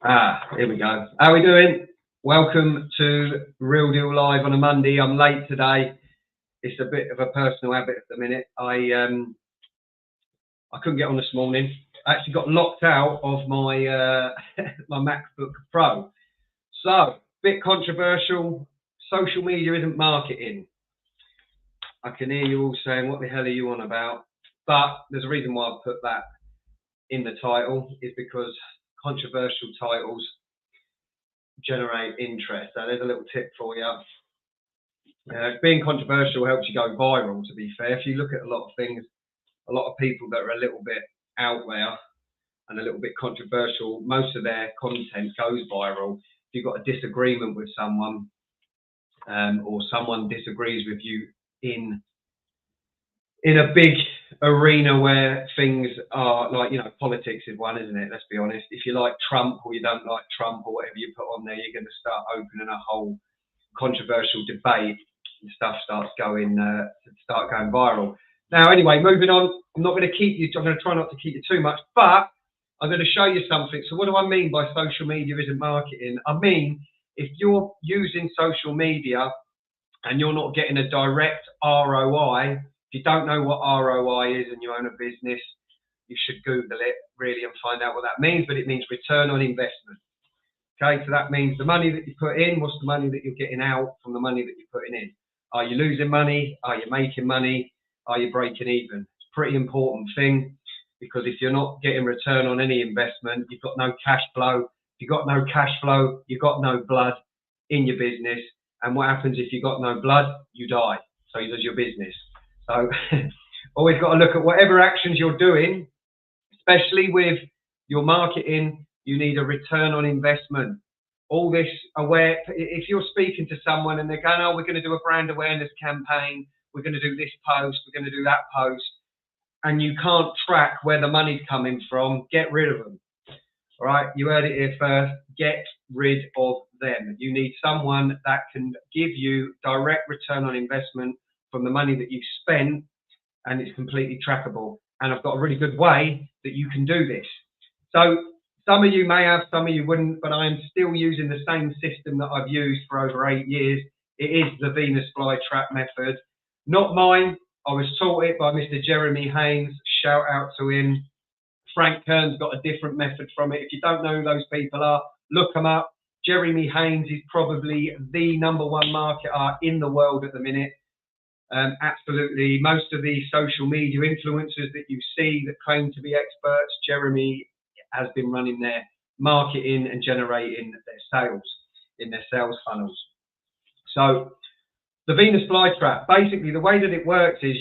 Here we go. How are we doing? Welcome to Real Deal Live on a Monday. I'm late today. It's a bit of a personal habit at the minute. I couldn't get on this morning. I actually got locked out of my my MacBook Pro. So, bit controversial. Social media isn't marketing. I can hear you all saying, what the hell are you on about? But there's a reason why I've put that in the title, is because controversial titles generate interest. So there's a little tip for you. Being controversial helps you go viral, to be fair. If you look at a lot of things, a lot of people that are a little bit out there and a little bit controversial, most of their content goes viral. If you've got a disagreement with someone, or someone disagrees with you in a big arena where things are like, politics is one, isn't it? Let's be honest. If you like Trump or you don't like Trump or whatever you put on there, you're going to start opening a whole controversial debate and stuff starts going viral. Now, anyway, moving on. I'm not going to keep you. I'm going to try not to keep you too much, but I'm going to show you something. So what do I mean by social media isn't marketing? I mean, if you're using social media and you're not getting a direct ROI, if you don't know what ROI is and you own a business, you should Google it really and find out what that means, but it means return on investment. Okay, so that means the money that you put in, what's the money that you're getting out from the money that you're putting in? Are you losing money? Are you making money? Are you breaking even? It's a pretty important thing, because if you're not getting return on any investment, you've got no cash flow. If you've got no cash flow, you've got no blood in your business. And what happens if you've got no blood? You die. So does your business. So always got to look at whatever actions you're doing, especially with your marketing. You need a return on investment. All this if you're speaking to someone and they're going, oh, we're going to do a brand awareness campaign, we're going to do this post, we're going to do that post, and you can't track where the money's coming from, get rid of them. All right, you heard it here first. Get rid of them. You need someone that can give you direct return on investment from the money that you've spent, and it's completely trackable. And I've got a really good way that you can do this. So some of you may have, some of you wouldn't, but I am still using the same system that I've used for over 8 years. It is the Venus flytrap method. Not mine. I was taught it by Mr. Jeremy Haynes. Shout out to him. Frank Kern's got a different method from it. If you don't know who those people are, look them up. Jeremy Haynes is probably the #1 marketer in the world at the minute. Absolutely. Most of the social media influencers that you see that claim to be experts, Jeremy has been running their marketing and generating their sales in their sales funnels. So the Venus flytrap, basically the way that it works is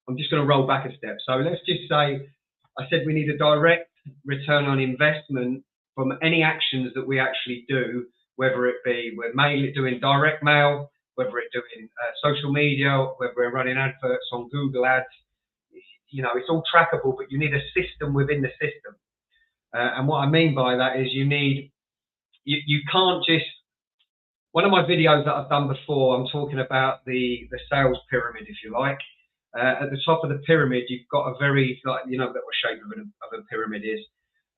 I'm just going to roll back a step. So let's just say, I said we need a direct return on investment from any actions that we actually do, whether it be we're mainly doing direct mail, whether it's doing social media, whether we're running adverts on Google Ads. It's all trackable, but you need a system within the system. And what I mean by that is you can't just, one of my videos that I've done before, I'm talking about the sales pyramid, if you like. At the top of the pyramid, you've got a very, what shape of a pyramid is.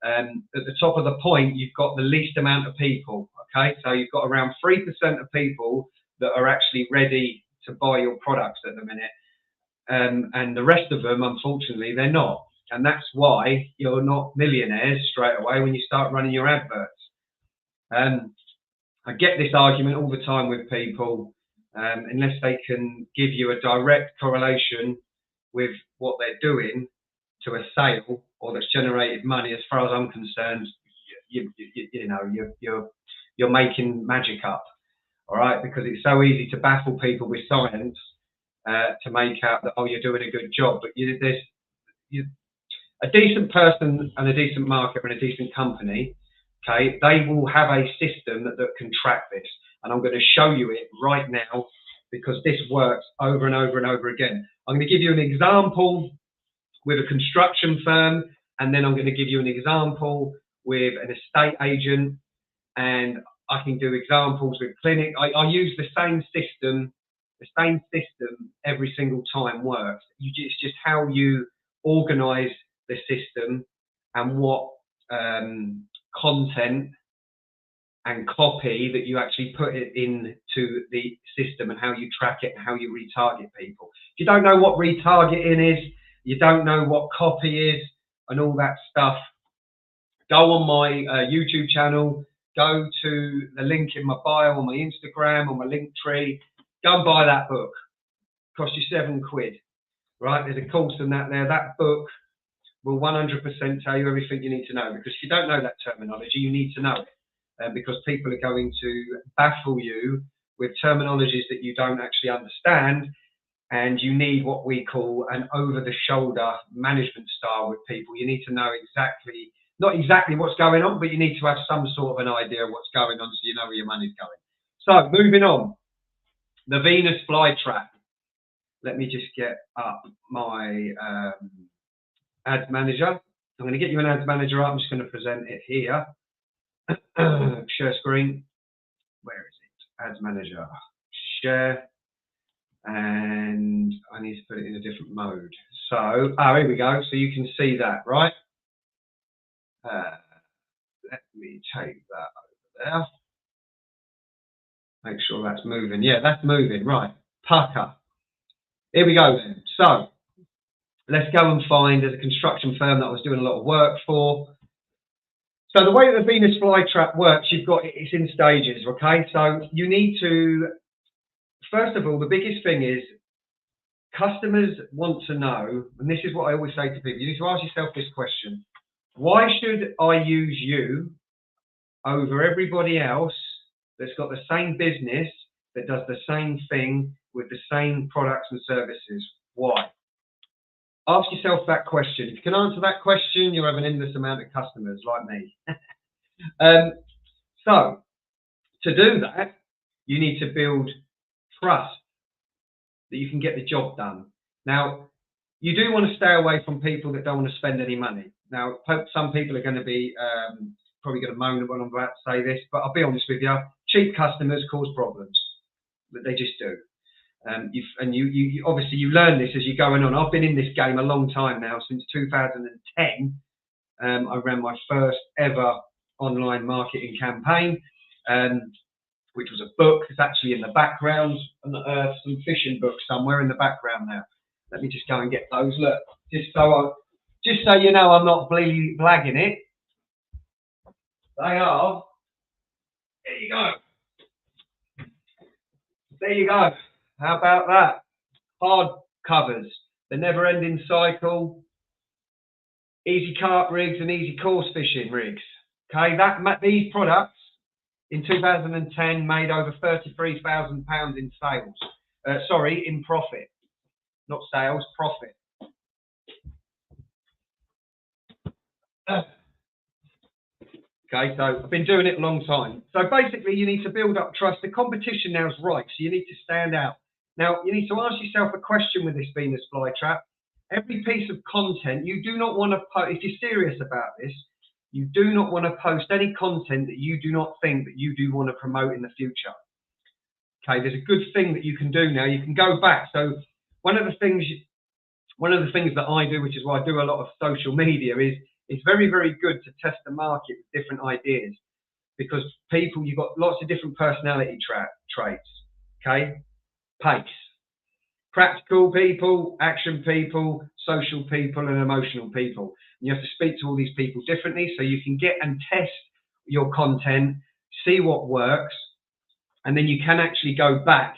At the top of the point, you've got the least amount of people, okay? So you've got around 3% of people that are actually ready to buy your products at the minute. And the rest of them, unfortunately, they're not. And that's why you're not millionaires straight away when you start running your adverts. I get this argument all the time with people, unless they can give you a direct correlation with what they're doing to a sale or that's generated money. As far as I'm concerned, you're making magic up, all right? Because it's so easy to baffle people with science to make out that, oh, you're doing a good job. But a decent person and a decent marketer and a decent company, okay, they will have a system that can track this. And I'm going to show you it right now, because this works over and over and over again. I'm going to give you an example with a construction firm, and then I'm going to give you an example with an estate agent, and I can do examples with clinic. I use the same system. The same system every single time works. It's just how you organize the system and what content and copy that you actually put it into the system, and how you track it and how you retarget people. If you don't know what retargeting is, you don't know what copy is and all that stuff, go on my YouTube channel, go to the link in my bio on my Instagram, on my link tree, go and buy that book. Cost you £7, right? There's a course in that there. That book will 100% tell you everything you need to know, because if you don't know that terminology, you need to know it. Because people are going to baffle you with terminologies that you don't actually understand, and you need what we call an over-the-shoulder management style with people. You need to know exactly, not exactly what's going on, but you need to have some sort of an idea of what's going on so you know where your money's going. So, moving on. The Venus flytrap. Let me just get up my ads manager. I'm going to get you an ads manager up. I'm just going to present it here. Share screen. Where is it? Ads manager. Share. And I need to put it in a different mode. So, here we go. So you can see that, right? Let me take that over there. Make sure that's moving. Yeah, that's moving. Right. Pucker. Here we go then. So, let's go and find, there's a construction firm that I was doing a lot of work for. So the way that the Venus flytrap works, it's in stages, okay? So you need to, first of all, the biggest thing is customers want to know, and this is what I always say to people, you need to ask yourself this question: why should I use you over everybody else that's got the same business, that does the same thing with the same products and services? Why? Ask yourself that question. If you can answer that question, you'll have an endless amount of customers like me. So, to do that, you need to build trust that you can get the job done. Now, you do want to stay away from people that don't want to spend any money. Now, some people are going to be probably going to moan when I'm about to say this, but I'll be honest with you, cheap customers cause problems. They just do. You obviously you learn this as you're going on. I've been in this game a long time now, since 2010. I ran my first ever online marketing campaign, which was a book. It's actually in the background, some fishing books somewhere in the background now. Let me just go and get those. Look, just so you know, I'm not blagging it. They are. There you go. There you go. How about that? Hard covers, the never-ending cycle, easy carp rigs and easy course fishing rigs. Okay, these products in 2010 made over £33,000 in sales. In profit, not sales, profit. Okay, so I've been doing it a long time. So basically, you need to build up trust. The competition now is right, so you need to stand out. Now, you need to ask yourself a question with this Venus flytrap. Every piece of content, you do not want to post, if you're serious about this, you do not want to post any content that you do not think that you do want to promote in the future. Okay, there's a good thing that you can do now. You can go back. So one of the things that I do, which is why I do a lot of social media, is it's very, very good to test the market with different ideas, because you've got lots of different personality traits, okay? Pace. Practical people, action people, social people, and emotional people. And you have to speak to all these people differently, so you can get and test your content, see what works, and then you can actually go back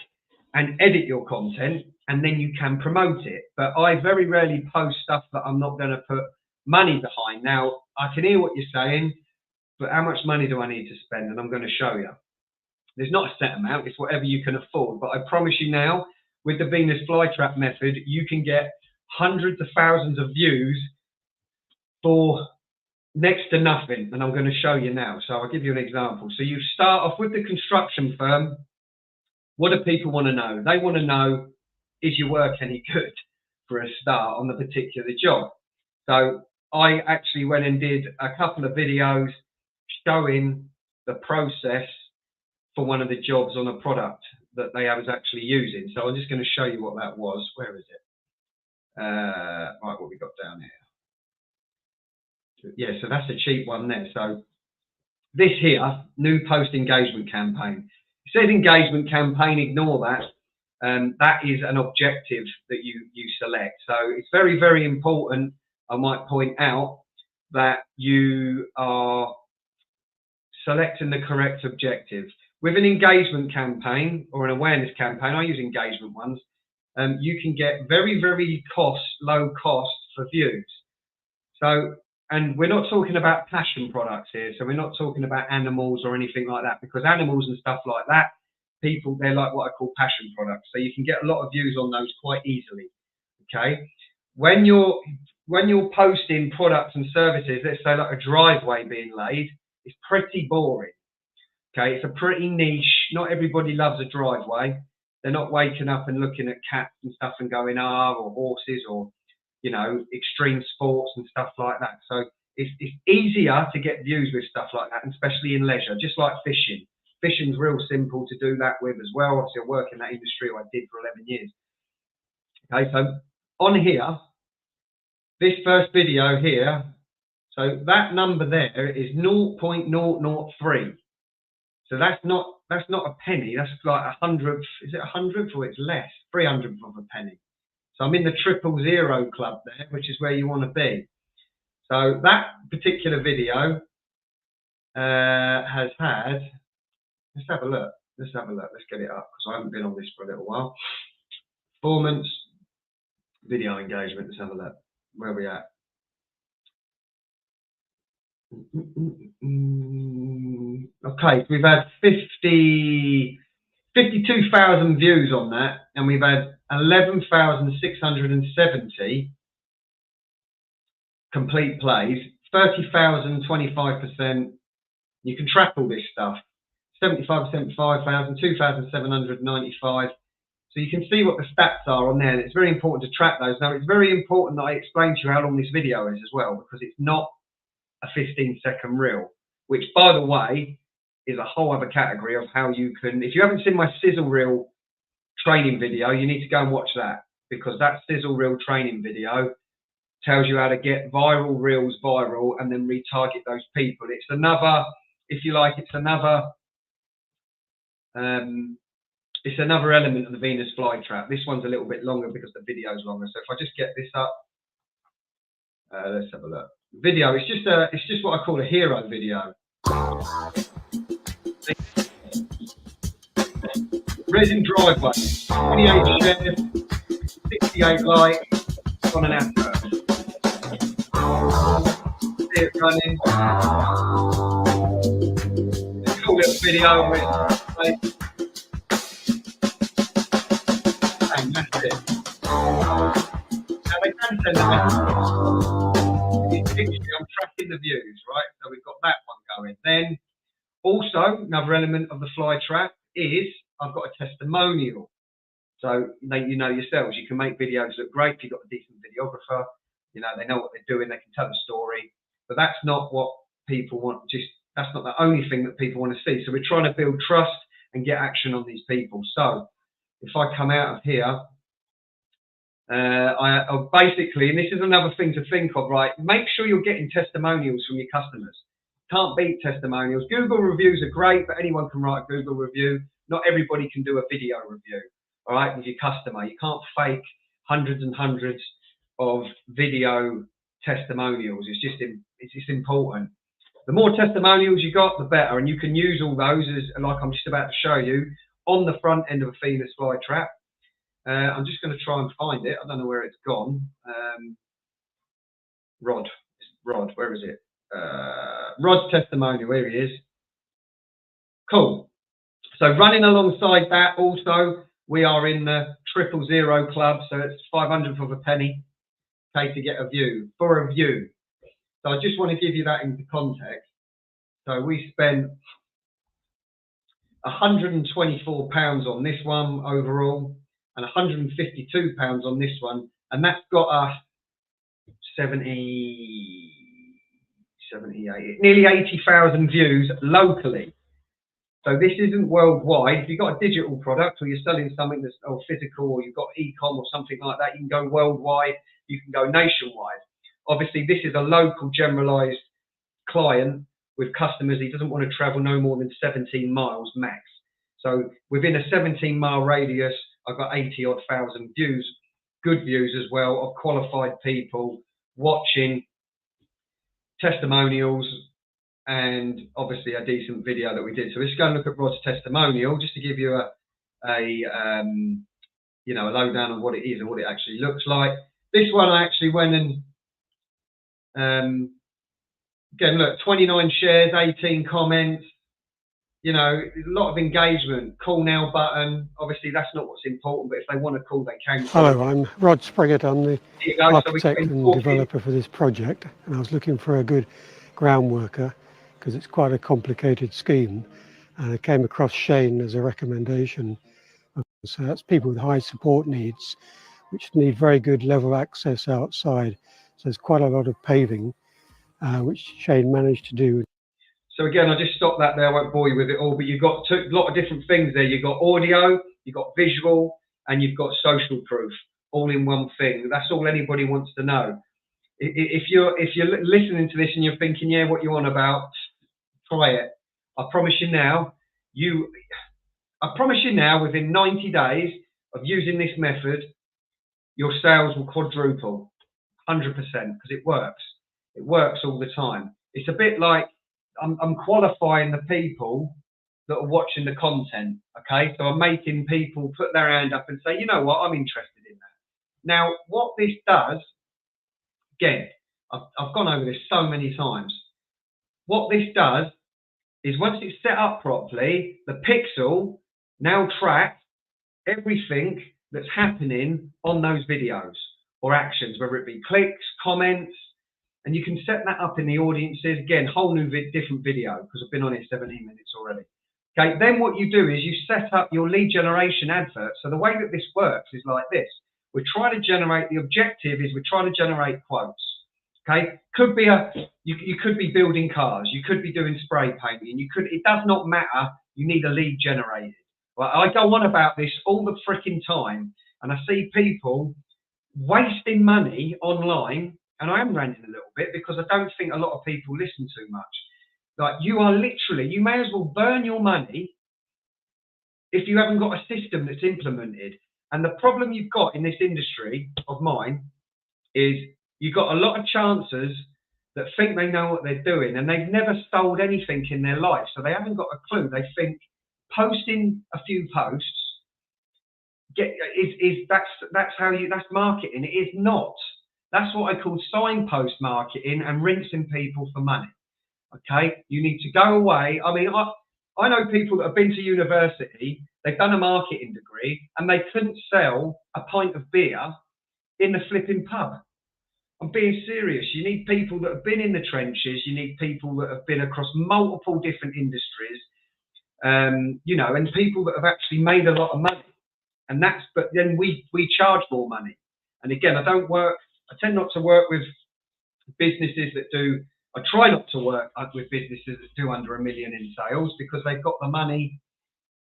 and edit your content, and then you can promote it. But I very rarely post stuff that I'm not going to put money behind. Now, I can hear what you're saying, but how much money do I need to spend? And I'm going to show you. There's not a set amount, it's whatever you can afford. But I promise you now, with the Venus flytrap method, you can get hundreds of thousands of views for next to nothing. And I'm going to show you now. So I'll give you an example. So you start off with the construction firm. What do people want to know? They want to know, is your work any good, for a start, on the particular job? So I actually went and did a couple of videos showing the process for one of the jobs on a product that they was actually using. So I'm just going to show you what that was. Where is it? Right, what we got down here. Yeah, so that's a cheap one there. So this here, new post engagement campaign. It says engagement campaign, ignore that. That is an objective that you select. So it's very, very important, I might point out, that you are selecting the correct objective. With an engagement campaign or an awareness campaign, I use engagement ones, you can get very, very low cost for views. So, and we're not talking about passion products here. So we're not talking about animals or anything like that, because animals and stuff like that, people, they're like what I call passion products. So you can get a lot of views on those quite easily. Okay. When you're posting products and services, let's say like a driveway being laid, it's pretty boring. Okay. It's a pretty niche. Not everybody loves a driveway. They're not waking up and looking at cats and stuff and going, or horses, or, you know, extreme sports and stuff like that. So it's easier to get views with stuff like that, and especially in leisure, just like fishing. Fishing's real simple to do that with as well. Obviously, I work in that industry, or I did for 11 years. Okay, so on here, this first video here, so that number there is 0.003. So that's not a penny. That's like 100th. Is it 100th, or it's less? 300th of a penny. So I'm in the 000 club there, which is where you want to be. So that particular video has had. Let's have a look. Let's get it up, because I haven't been on this for a little while. Performance, video engagement. Let's have a look. Where are we at? Okay, so we've had 52,000 views on that, and we've had 11,670 complete plays, 30,000, 25%. You can track all this stuff. 75%, 5,000, 2,795. So you can see what the stats are on there, and it's very important to track those. Now, it's very important that I explain to you how long this video is as well, because it's not a 15-second reel, which, by the way, is a whole other category of how you can, if you haven't seen my sizzle reel training video, you need to go and watch that, because that sizzle reel training video tells you how to get viral reels viral and then retarget those people. It's another, if you like, it's another element of the Venus flytrap. This one's a little bit longer because the video's longer. So if I just get this up, let's have a look. Video, it's just what I call a hero video. Resin driveway, 28 shares, 68 likes on an advert. See it running. It's a cool little video. And that's it. Now they can send a message. I'm tracking the views, right? So we've got that one going. Then also another element of the fly trap is I've got a testimonial. So you know yourselves, you can make videos look great if you've got a decent videographer. You know, they know what they're doing, they can tell a story. But that's not what people want. That's not the only thing that people want to see. So we're trying to build trust and get action on these people. So if I come out of here, I basically, and this is another thing to think of, right? Make sure you're getting testimonials from your customers. Can't beat testimonials. Google reviews are great, but anyone can write a Google review. Not everybody can do a video review, all right, with your customer. You can't fake hundreds and hundreds of video testimonials. It's just important. The more testimonials you got, the better, and you can use all those as, like I'm just about to show you, on the front end of a Venus flytrap. I'm just going to try and find it. I don't know where it's gone. Rod, where is it? Rod's testimonial, where he is. Cool. So running alongside that also, we are in the 000 club, so it's 500th of a penny, okay, to get a view, for a view. So I just want to give you that into context. So we spent £124 on this one overall, and £152 on this one, and that's got us nearly 80,000 views locally. So this isn't worldwide. If you've got a digital product, or you're selling something that's physical, or you've got e-com or something like that, you can go worldwide, you can go nationwide. Obviously, this is a local generalized client, with customers. He doesn't want to travel no more than 17 miles max. So within a 17-mile radius, I've got 80 odd thousand views, good views as well, of qualified people watching, testimonials, and obviously a decent video that we did. So let's go and look at Rod's testimonial just to give you a you know, a lowdown on what it is and what it actually looks like. This one I actually went and again, look, 29 shares, 18 comments, you know, a lot of engagement. Call now button. Obviously, that's not what's important, but if they want to call, they can. Hello, I'm Rod Springett. I'm the architect and developer for this project, and I was looking for a good ground worker because it's quite a complicated scheme, and I came across Shane as a recommendation. So that's people with high support needs, which need very good level access outside. So there's quite a lot of paving, which Shane managed to do. So again, I just stopped that there. I won't bore you with it all, but you've got a lot of different things there. You've got audio, you've got visual, and you've got social proof, all in one thing. That's all anybody wants to know. If you're listening to this and you're thinking, yeah, what you on about, try it. I promise you now, within 90 days of using this method, your sales will quadruple, 100%, because it works. It works all the time. It's a bit like I'm qualifying the people that are watching the content, okay? So I'm making people put their hand up and say, you know what, I'm interested in that. Now, what this does, again, I've gone over this so many times. What this does is once it's set up properly, the pixel now tracks everything that's happening on those videos or actions, whether it be clicks, comments, and you can set that up in the audiences. Again, whole new different video because I've been on it 17 minutes already. Okay, then what you do is you set up your lead generation advert. So the way that this works is like this. We're trying to generate, the objective is we're trying to generate quotes. Okay, could be you could be building cars, you could be doing spray painting, it does not matter, you need a lead generated. Well, I go on about this all the freaking time, and I see people wasting money online. And I am ranting a little bit because I don't think a lot of people listen too much. Like you may as well burn your money if you haven't got a system that's implemented. And the problem you've got in this industry of mine is you've got a lot of chancers that think they know what they're doing and they've never sold anything in their life. So they haven't got a clue. They think posting a few posts that's marketing. It is not. That's what I call signpost marketing and rinsing people for money. Okay, you need to go away. I mean, I know people that have been to university, they've done a marketing degree, and they couldn't sell a pint of beer in the flipping pub. I'm being serious. You need people that have been in the trenches. You need people that have been across multiple different industries, you know, and people that have actually made a lot of money. And but then we charge more money. And again, I tend not to work with businesses that do, I try not to work with businesses that do under $1 million in sales because they've got the money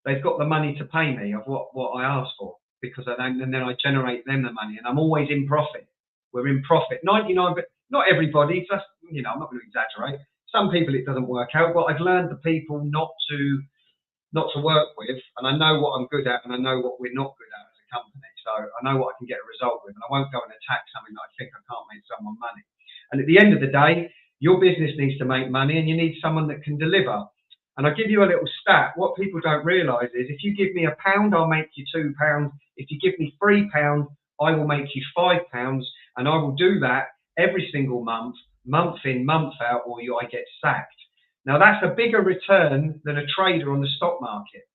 to pay me of what I ask for, because and then I generate them the money, and I'm always in profit. We're in profit. 99, but not everybody, just, you know, I'm not going to exaggerate. Some people it doesn't work out, but I've learned the people not to work with, and I know what I'm good at and I know what we're not good at as a company. So I know what I can get a result with, and I won't go and attack something that I think I can't make someone money. And at the end of the day, your business needs to make money and you need someone that can deliver. And I'll give you a little stat. What people don't realise is if you give me £1, I'll make you £2. If you give me £3, I will make you £5. And I will do that every single month, month in, month out, or I get sacked. Now that's a bigger return than a trader on the stock market.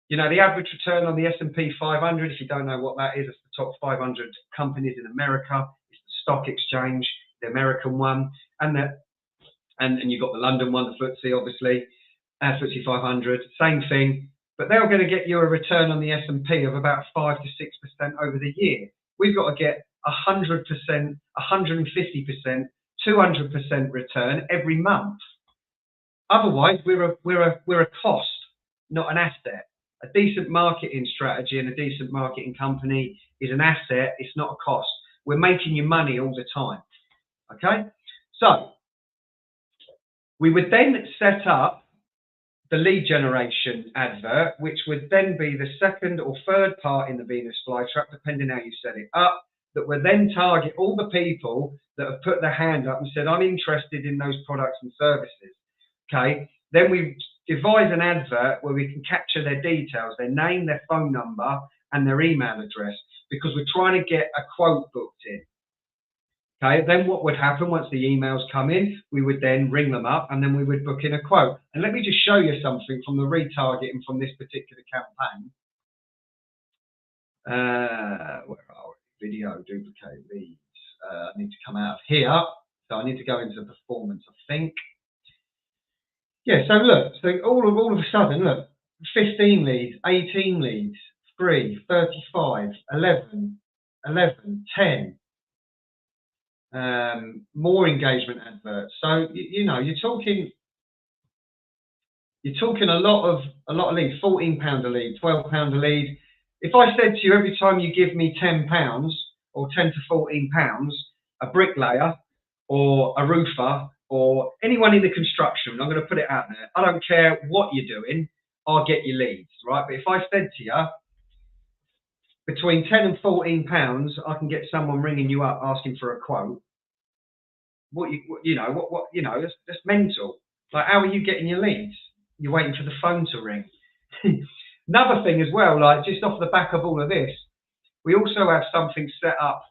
You know, the average return on the S&P 500, if you don't know what that is, it's the top 500 companies in America. It's the stock exchange, the American one, and you've got the London one, the FTSE, obviously, FTSE 500, same thing. But they're going to get you a return on the S&P of about 5 to 6% over the year. We've got to get 100%, 150%, 200% return every month. Otherwise, we're a cost, not an asset. A decent marketing strategy and a decent marketing company is an asset. It's not a cost. We're making you money all the time. Okay? So We would then set up the lead generation advert, which would then be the second or third part in the Venus flytrap, depending how you set it up, that would then target all the people that have put their hand up and said, I'm interested in those products and services. Okay. Then we devise an advert where we can capture their details, their name, their phone number, and their email address, because we're trying to get a quote booked in. Okay, then what would happen once the emails come in, we would then ring them up and then we would book in a quote. And let me just show you something from the retargeting from this particular campaign. Where are we? Video, duplicate leads. I need to come out of here. So I need to go into performance, I think. Yeah, so look, so all of a sudden, look, 15 leads, 18 leads, 3, 35, 11, 10. More engagement adverts. So you know, you're talking a lot of leads. £14 a lead, £12 a lead. If I said to you every time you give me £10 or £10 to £14, a bricklayer or a roofer or anyone in the construction, I'm going to put it out there. I don't care what you're doing, I'll get your leads, right? But if I said to you, between £10 and £14, I can get someone ringing you up asking for a quote. That's mental. Like, how are you getting your leads? You're waiting for the phone to ring. Another thing as well, like just off the back of all of this, we also have something set up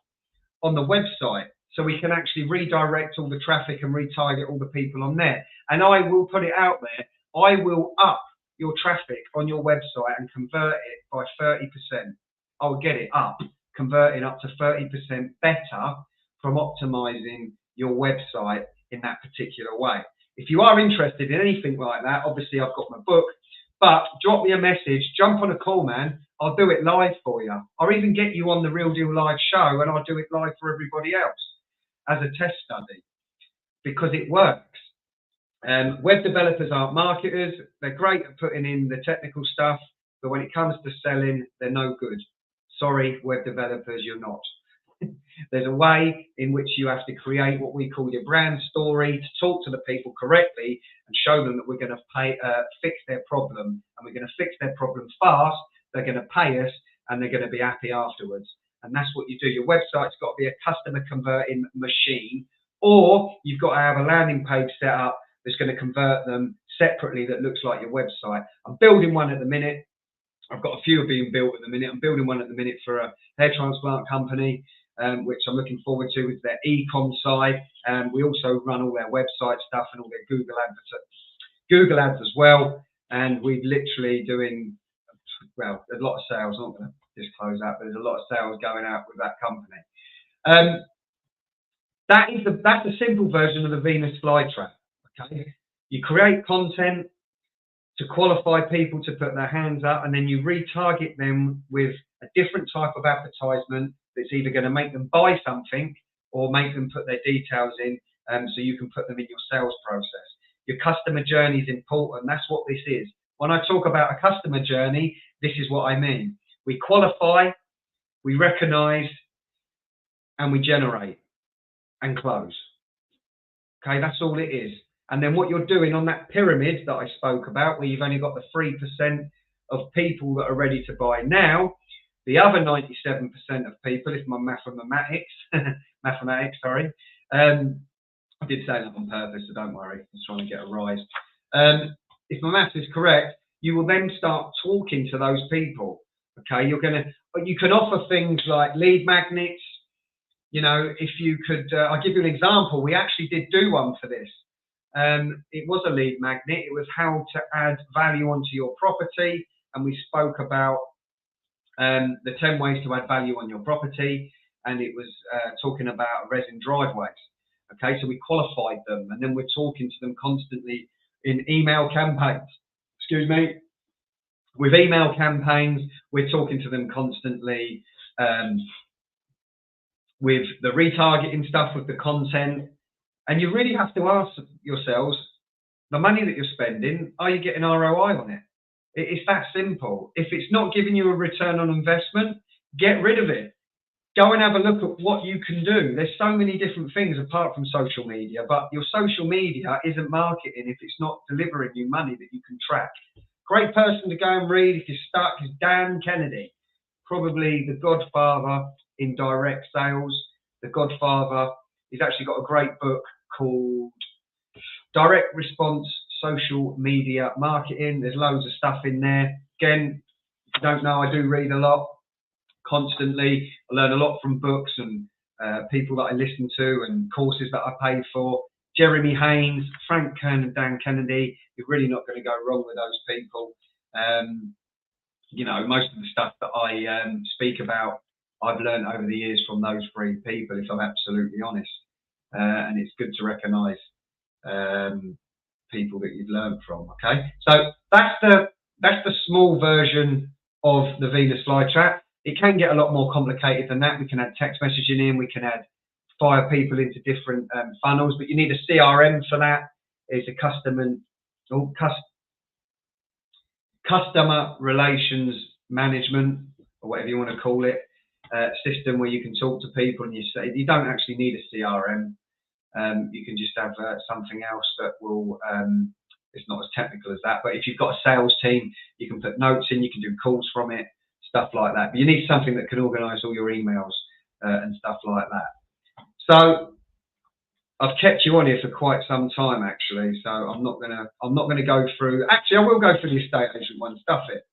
on the website, so we can actually redirect all the traffic and retarget all the people on there. And I will put it out there. I will up your traffic on your website and convert it by 30%. I will get it up, converting up to 30% better from optimizing your website in that particular way. If you are interested in anything like that, obviously I've got my book, but drop me a message, jump on a call, man. I'll do it live for you. I'll even get you on the Real Deal Live show, and I'll do it live for everybody else as a test study, because it works. Web developers aren't marketers. They're great at putting in the technical stuff, but when it comes to selling, they're no good. Sorry, web developers, you're not. There's a way in which you have to create what we call your brand story, to talk to the people correctly and show them that we're going to fix their problem, and we're going to fix their problem fast. They're going to pay us and they're going to be happy afterwards. And that's what you do. Your website's got to be a customer converting machine, or you've got to have a landing page set up that's going to convert them separately that looks like your website. I'm building one at the minute. I've got a few being built at the minute. I'm building one at the minute for a hair transplant company, which I'm looking forward to, with their e-com side. We also run all their website stuff and all their Google ads as well. And we're literally doing, well, a lot of sales. I'm not going to disclose that, but there's a lot of sales going out with that company. That's a simple version of the Venus flytrap. Okay, you create content to qualify people to put their hands up, and then you retarget them with a different type of advertisement that's either going to make them buy something or make them put their details in, so you can put them in your sales process. Your customer journey is important. That's what this is. When I talk about a customer journey, this is what I mean. We qualify, we recognize, and we generate and close. Okay, that's all it is. And then what you're doing on that pyramid that I spoke about, where you've only got the 3% of people that are ready to buy now, the other 97% of people, if my mathematics, I did say that on purpose, so don't worry, I'm just trying to get a rise. If my math is correct, you will then start talking to those people. Okay, you can offer things like lead magnets. You know, if you could, I'll give you an example. We actually did do one for this. It was a lead magnet. It was how to add value onto your property, and we spoke about the 10 ways to add value on your property, and it was talking about resin driveways. Okay, so we qualified them, and then we're talking to them constantly in email campaigns. Excuse me. With email campaigns, we're talking to them constantly with the retargeting stuff, with the content. And you really have to ask yourselves, the money that you're spending, are you getting ROI on it? It's that simple. If it's not giving you a return on investment, get rid of it. go and have a look at what you can do. There's so many different things apart from social media, but your social media isn't marketing if it's not delivering you money that you can track. Great person to go and read if you're stuck is Dan Kennedy, probably the godfather in direct sales. The godfather, he's actually got a great book called Direct Response Social Media Marketing. There's loads of stuff in there. Again, if you don't know, I do read a lot constantly. I learn a lot from books and people that I listen to and courses that I pay for. Jeremy Haynes, Frank Kern and Dan Kennedy. You're really not going to go wrong with those people. You know, most of the stuff that I speak about, I've learned over the years from those three people, if I'm absolutely honest. And it's good to recognise people that you've learned from. Okay, so that's the small version of the Venus Fly Trap. It can get a lot more complicated than that. We can add text messaging in. We can fire people into different funnels, but you need a CRM for that. It's a customer relations management, or whatever you want to call it, system where you can talk to people and you don't actually need a CRM. You can just have something else that will, it's not as technical as that, but if you've got a sales team, you can put notes in, you can do calls from it, stuff like that. But you need something that can organise all your emails and stuff like that. So I've kept you on here for quite some time, actually. So I'm not gonna go through. Actually, I will go through the estate agent one. Stuff it.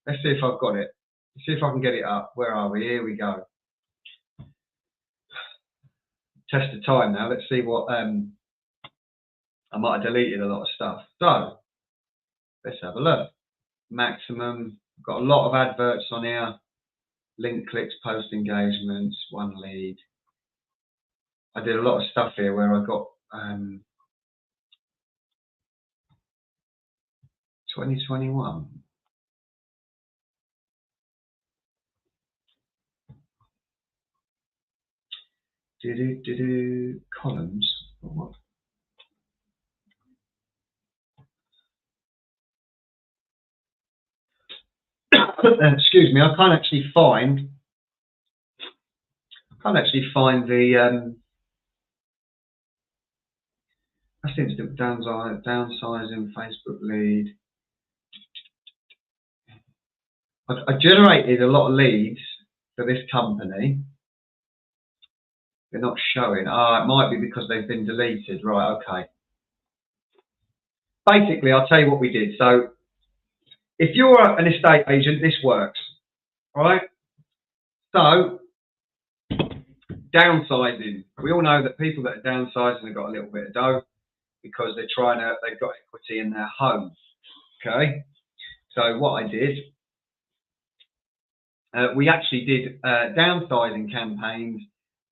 Let's see if I've got it. Let's see if I can get it up. Where are we? Here we go. Test of time now. Let's see what. I might have deleted a lot of stuff. So let's have a look. Maximum. Got a lot of adverts on here. Link clicks, post engagements, one lead. I did a lot of stuff here where I got 2021. Columns or what? Excuse me, I can't actually find the that's instant downsizing Facebook lead. I generated a lot of leads for this company. They're not showing. It might be because they've been deleted. Right, okay. Basically, I'll tell you what we did. So if you're an estate agent, this works. All right? So downsizing. We all know that people that are downsizing have got a little bit of dough because they've got equity in their home. Okay? So what I did, we actually did downsizing campaigns,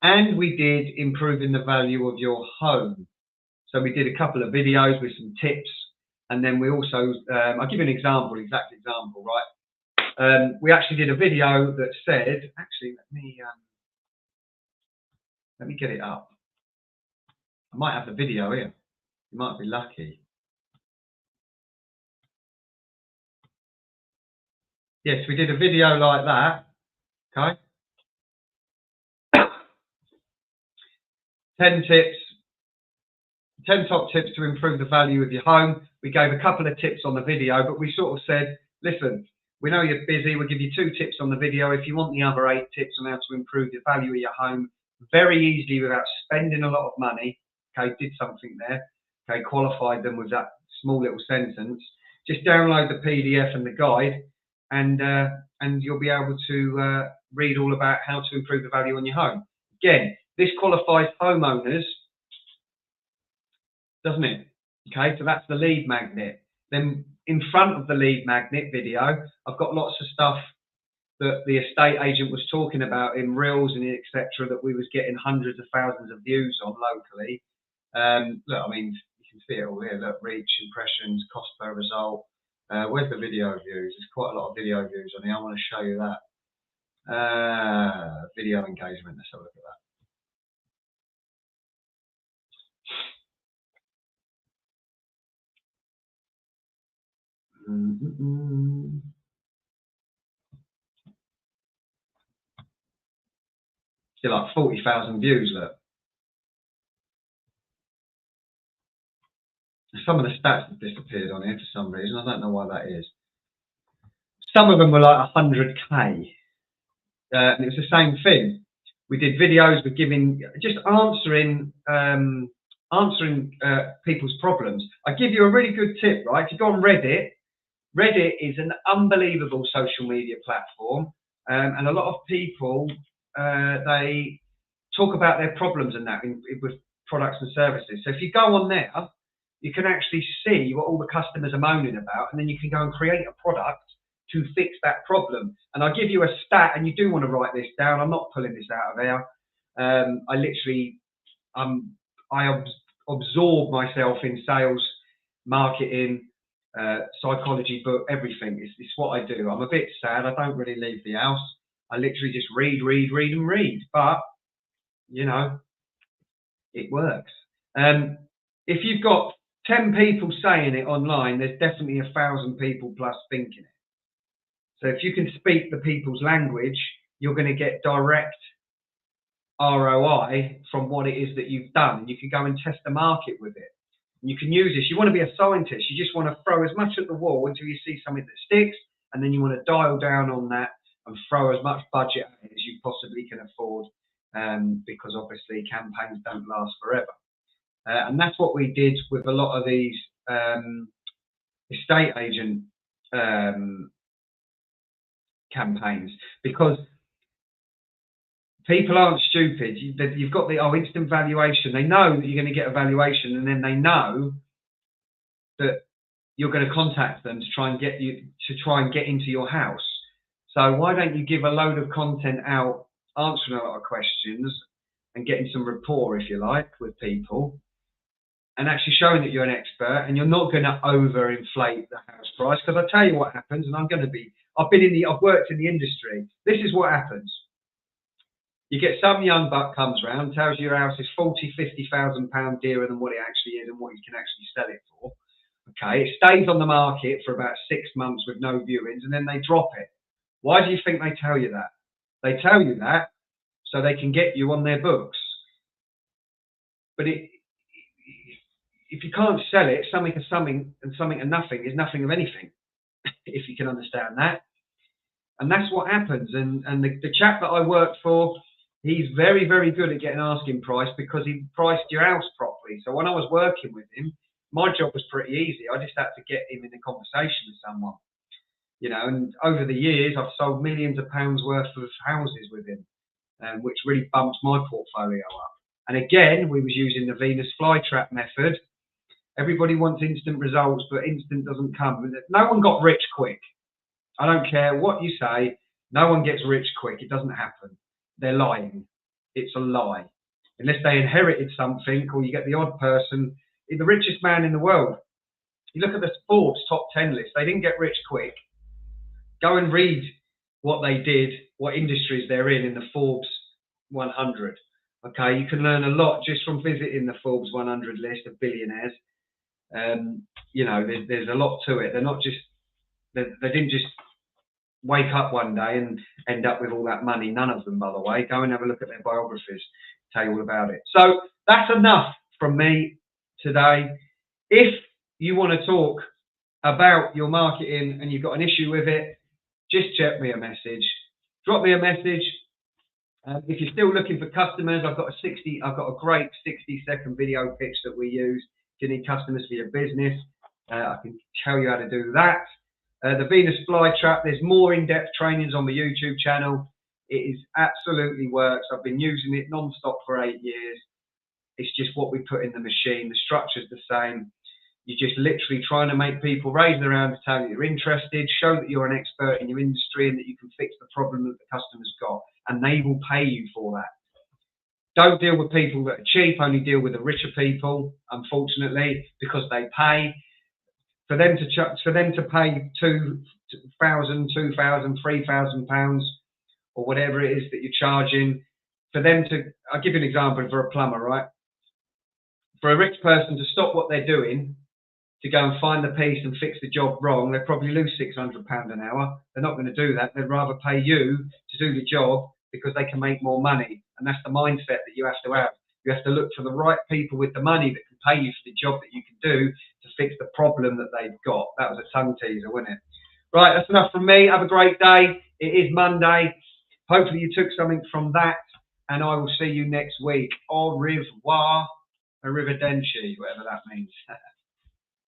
and we did improving the value of your home. So we did a couple of videos with some tips, and then we also, I'll give you an example, exact example, right? We actually did a video that said, actually, let me get it up. I might have the video here. You might be lucky. Yes, we did a video like that, okay? 10 tips, 10 top tips to improve the value of your home. We gave a couple of tips on the video, but we sort of said, listen, we know you're busy. We'll give you 2 tips on the video. If you want the other 8 tips on how to improve the value of your home very easily without spending a lot of money, okay, did something there, okay, qualified them with that small little sentence. Just download the PDF and the guide, and you'll be able to read all about how to improve the value on your home. Again, this qualifies homeowners, doesn't it? Okay, so that's the lead magnet. Then in front of the lead magnet video, I've got lots of stuff that the estate agent was talking about in reels and etc. that we was getting hundreds of thousands of views on locally. Look, I mean, you can see it all here. Look, reach, impressions, cost per result. Where's the video views? There's quite a lot of video views on here. I want to show you that. Video engagement. Let's have a look at that. See, like 40,000 views, look. Some of the stats have disappeared on here for some reason. I don't know why that is. Some of them were like 100K. And it was the same thing. We did videos with just answering people's problems. I give you a really good tip, right? If you go on Reddit, Reddit is an unbelievable social media platform, and a lot of people they talk about their problems and that with products and services. So if you go on there, you can actually see what all the customers are moaning about, and then you can go and create a product to fix that problem. And I'll give you a stat, and you do want to write this down. I'm not pulling this out of air. I literally, I absorb myself in sales, marketing, psychology, book, everything. It's what I do. I'm a bit sad. I don't really leave the house. I literally just read. But, you know, it works. If you've got 10 people saying it online, there's definitely 1,000 people plus thinking it. So if you can speak the people's language, you're going to get direct ROI from what it is that you've done. You can go and test the market with it. And you can use this. You want to be a scientist. You just want to throw as much at the wall until you see something that sticks, and then you want to dial down on that and throw as much budget at it as you possibly can afford, because obviously campaigns don't last forever. And that's what we did with a lot of these estate agent campaigns, because people aren't stupid. You've got the instant valuation. They know that you're going to get a valuation, and then they know that you're going to contact them to try and get into your house. So why don't you give a load of content out, answering a lot of questions and getting some rapport, if you like, with people, and actually showing that you're an expert, and you're not going to overinflate the house price. Because I tell you what happens, and I've worked in the industry. This is what happens. You get some young buck comes round, tells you your house is 40,000, 50,000 pounds dearer than what it actually is and what you can actually sell it for. Okay, it stays on the market for about 6 months with no viewings, and then they drop it. Why do you think they tell you that? They tell you that so they can get you on their books. But if you can't sell it, something is something, and something and nothing is nothing of anything, if you can understand that. And that's what happens. And the chap that I worked for, he's very, very good at getting asking price, because he priced your house properly. So when I was working with him, my job was pretty easy. I just had to get him in a conversation with someone, you know. And over the years, I've sold millions of pounds worth of houses with him, which really bumped my portfolio up. And again, we was using the Venus flytrap method. Everybody wants instant results, but instant doesn't come. No one got rich quick. I don't care what you say. No one gets rich quick. It doesn't happen. They're lying. It's a lie. Unless they inherited something, or you get the odd person. The richest man in the world. You look at the Forbes top 10 list. They didn't get rich quick. Go and read what they did, what industries they're in the Forbes 100. Okay, you can learn a lot just from visiting the Forbes 100 list of billionaires. You know, there's a lot to it. They're not just, they didn't just wake up one day and end up with all that money. None of them, by the way. Go and have a look at their biographies. Tell you all about it. So that's enough from me today. If you want to talk about your marketing and you've got an issue with it, just check me a message. Drop me a message. If you're still looking for customers, I've got a great 60-second video pitch that we use. If you need customers for your business, I can tell you how to do that. The Venus flytrap, there's more in-depth trainings on the YouTube channel. It is absolutely works. I've been using it non-stop for 8 years. It's just what we put in the machine. The structure's the same. You're just literally trying to make people raise their hand to tell you you're interested, show that you're an expert in your industry and that you can fix the problem that the customer's got, and they will pay you for that. Don't deal with people that are cheap, only deal with the richer people, unfortunately, because they pay. For them to pay £2,000, £2,000, £3,000 or whatever it is that you're charging, I'll give you an example for a plumber, right? For a rich person to stop what they're doing, to go and find the piece and fix the job wrong, they probably lose £600 an hour. They're not going to do that. They'd rather pay you to do the job because they can make more money. And And that's the mindset that you have to have. You have to look for the right people with the money that can pay you for the job that you can do to fix the problem that they've got. That was a tongue teaser, wasn't it? Right, that's enough from me. Have a great day. It is Monday. Hopefully you took something from that, and I will see you next week. Au revoir, arrivederci, whatever that means.